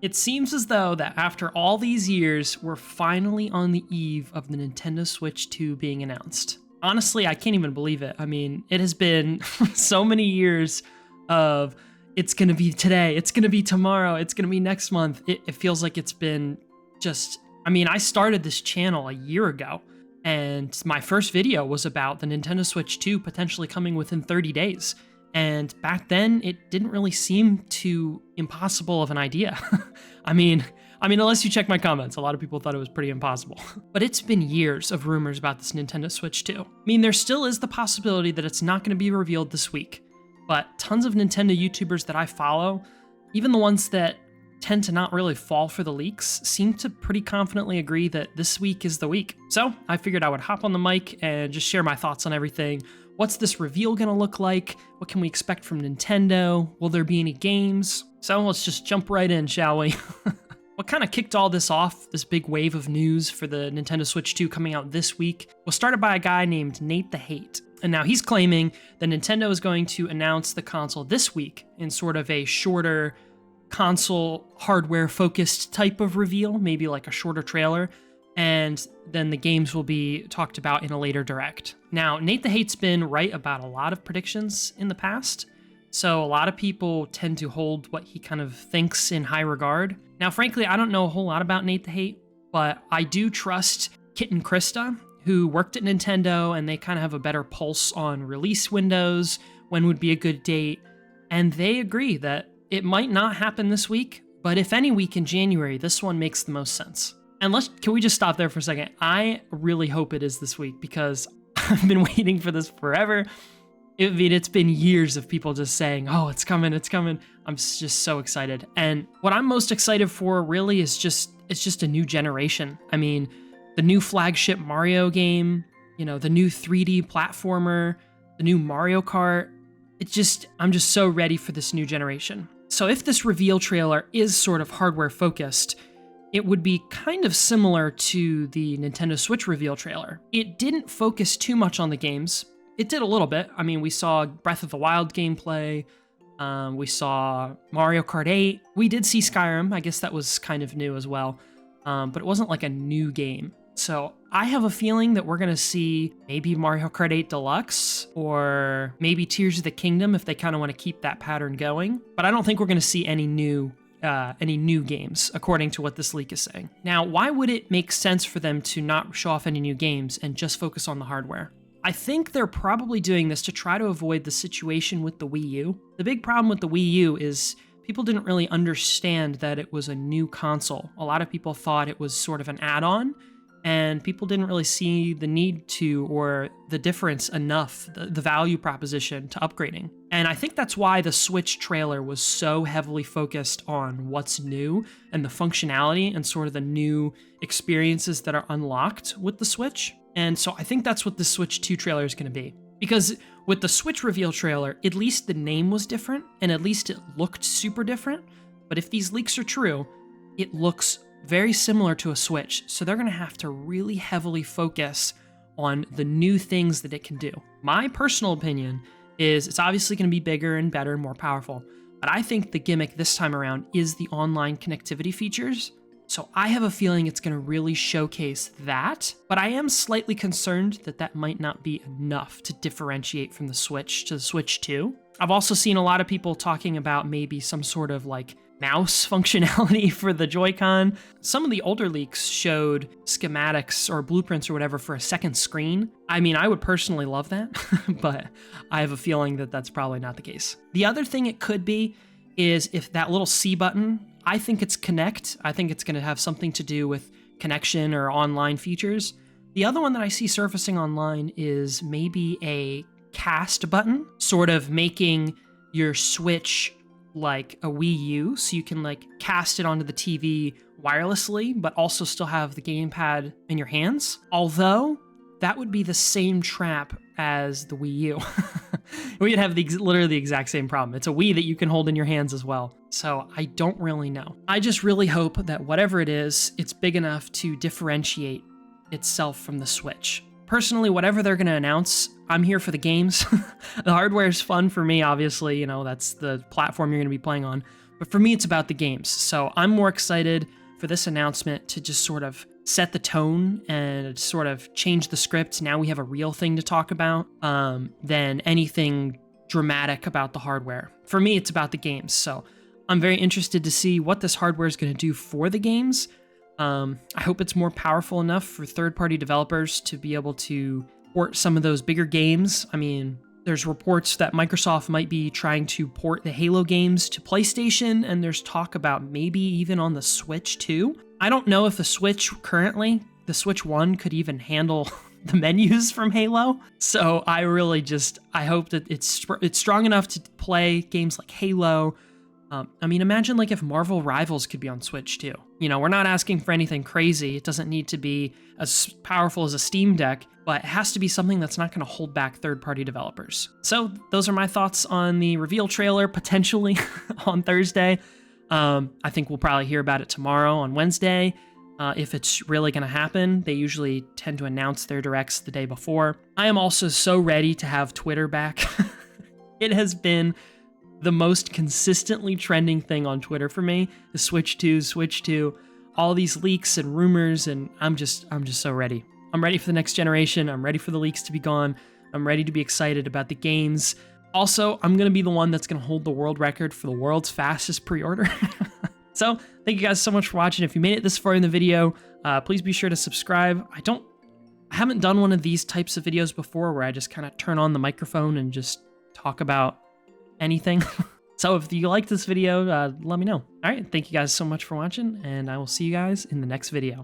It seems as though that after all these years, we're finally on the eve of the Nintendo Switch 2 being announced. Honestly, I can't even believe it. I mean, it has been so many years of it's going to be today, it's going to be tomorrow, it's going to be next month. It feels like it's been just, I mean, I started this channel a year ago, and my first video was about the Nintendo Switch 2 potentially coming within 30 days. And back then, it didn't really seem too impossible of an idea. I mean, unless you check my comments, a lot of people thought it was pretty impossible. But it's been years of rumors about this Nintendo Switch 2. I mean, there still is the possibility that it's not going to be revealed this week, but tons of Nintendo YouTubers that I follow, even the ones that tend to not really fall for the leaks, seem to pretty confidently agree that this week is the week. So I figured I would hop on the mic and just share my thoughts on everything. What's this reveal gonna look like? What can we expect from Nintendo? Will there be any games? So let's just jump right in, shall we? What kind of kicked all this off, this big wave of news for the Nintendo Switch 2 coming out this week, was started by a guy named Nate the Hate. And now he's claiming that Nintendo is going to announce the console this week in sort of a shorter console hardware focused type of reveal, maybe like a shorter trailer, and then the games will be talked about in a later direct. Now, Nate the Hate's been right about a lot of predictions in the past, so a lot of people tend to hold what he kind of thinks in high regard. Now, frankly, I don't know a whole lot about Nate the Hate, but I do trust Kit and Krista, who worked at Nintendo, and they kind of have a better pulse on release windows, when would be a good date, and they agree that it might not happen this week, but if any week in January, this one makes the most sense. And can we just stop there for a second? I really hope it is this week, because I've been waiting for this forever. It's been years of people just saying, oh, it's coming, it's coming. I'm just so excited. And what I'm most excited for really is it's just a new generation. I mean, the new flagship Mario game, the new 3D platformer, the new Mario Kart. I'm just so ready for this new generation. So if this reveal trailer is sort of hardware focused, it would be kind of similar to the Nintendo Switch reveal trailer. It didn't focus too much on the games. It did a little bit. I mean, we saw Breath of the Wild gameplay. We saw Mario Kart 8. We did see Skyrim. I guess that was kind of new as well. But it wasn't like a new game. So I have a feeling that we're going to see maybe Mario Kart 8 Deluxe or maybe Tears of the Kingdom if they kind of want to keep that pattern going. But I don't think we're going to see any new games, according to what this leak is saying. Now, why would it make sense for them to not show off any new games and just focus on the hardware? I think they're probably doing this to try to avoid the situation with the Wii U. The big problem with the Wii U is people didn't really understand that it was a new console. A lot of people thought it was sort of an add-on, and people didn't really see the need to or the difference enough, the value proposition to upgrading. And I think that's why the Switch trailer was so heavily focused on what's new and the functionality and sort of the new experiences that are unlocked with the Switch. And so I think that's what the Switch 2 trailer is going to be. Because with the Switch reveal trailer, at least the name was different, and at least it looked super different. But if these leaks are true, it looks very similar to a Switch, so they're going to have to really heavily focus on the new things that it can do. My personal opinion is it's obviously going to be bigger and better and more powerful, but I think the gimmick this time around is the online connectivity features. So I have a feeling it's going to really showcase that, but I am slightly concerned that that might not be enough to differentiate from the Switch to the Switch 2. I've also seen a lot of people talking about maybe some sort of like mouse functionality for the Joy-Con. Some of the older leaks showed schematics or blueprints or whatever for a second screen. I mean, I would personally love that, but I have a feeling that that's probably not the case. The other thing it could be is if that little C button, I think it's Connect. I think it's going to have something to do with connection or online features. The other one that I see surfacing online is maybe a cast button, sort of making your Switch like a Wii U, so you can like cast it onto the TV wirelessly, but also still have the gamepad in your hands. Although that would be the same trap as the Wii U. We'd have literally the exact same problem. It's a Wii that you can hold in your hands as well. So I don't really know. I just really hope that whatever it is, it's big enough to differentiate itself from the Switch. Personally, whatever they're going to announce, I'm here for the games. The hardware is fun for me, obviously. That's the platform you're going to be playing on. But for me, it's about the games. So I'm more excited for this announcement to just sort of set the tone and sort of change the script. Now we have a real thing to talk about than anything dramatic about the hardware. For me, it's about the games. So I'm very interested to see what this hardware is going to do for the games. I hope it's more powerful enough for third-party developers to be able to port some of those bigger games. I mean, there's reports that Microsoft might be trying to port the Halo games to PlayStation, and there's talk about maybe even on the Switch too. I don't know if the Switch currently, the Switch 1 could even handle the menus from Halo. So I hope that it's strong enough to play games like Halo. I mean, imagine like if Marvel Rivals could be on Switch too. You know, we're not asking for anything crazy. It doesn't need to be as powerful as a Steam Deck, but it has to be something that's not going to hold back third-party developers. So those are my thoughts on the reveal trailer, potentially on Thursday. I think we'll probably hear about it tomorrow on Wednesday. If it's really going to happen, they usually tend to announce their directs the day before. I am also so ready to have Twitter back. It has been the most consistently trending thing on Twitter for me, the Switch 2, all these leaks and rumors, and I'm just so ready. I'm ready for the next generation. I'm ready for the leaks to be gone. I'm ready to be excited about the games. Also, I'm going to be the one that's going to hold the world record for the world's fastest pre-order. So, thank you guys so much for watching. If you made it this far in the video, please be sure to subscribe. I haven't done one of these types of videos before where I just kind of turn on the microphone and just talk about anything. So if you like this video, let me know. All right, thank you guys so much for watching, and I will see you guys in the next video.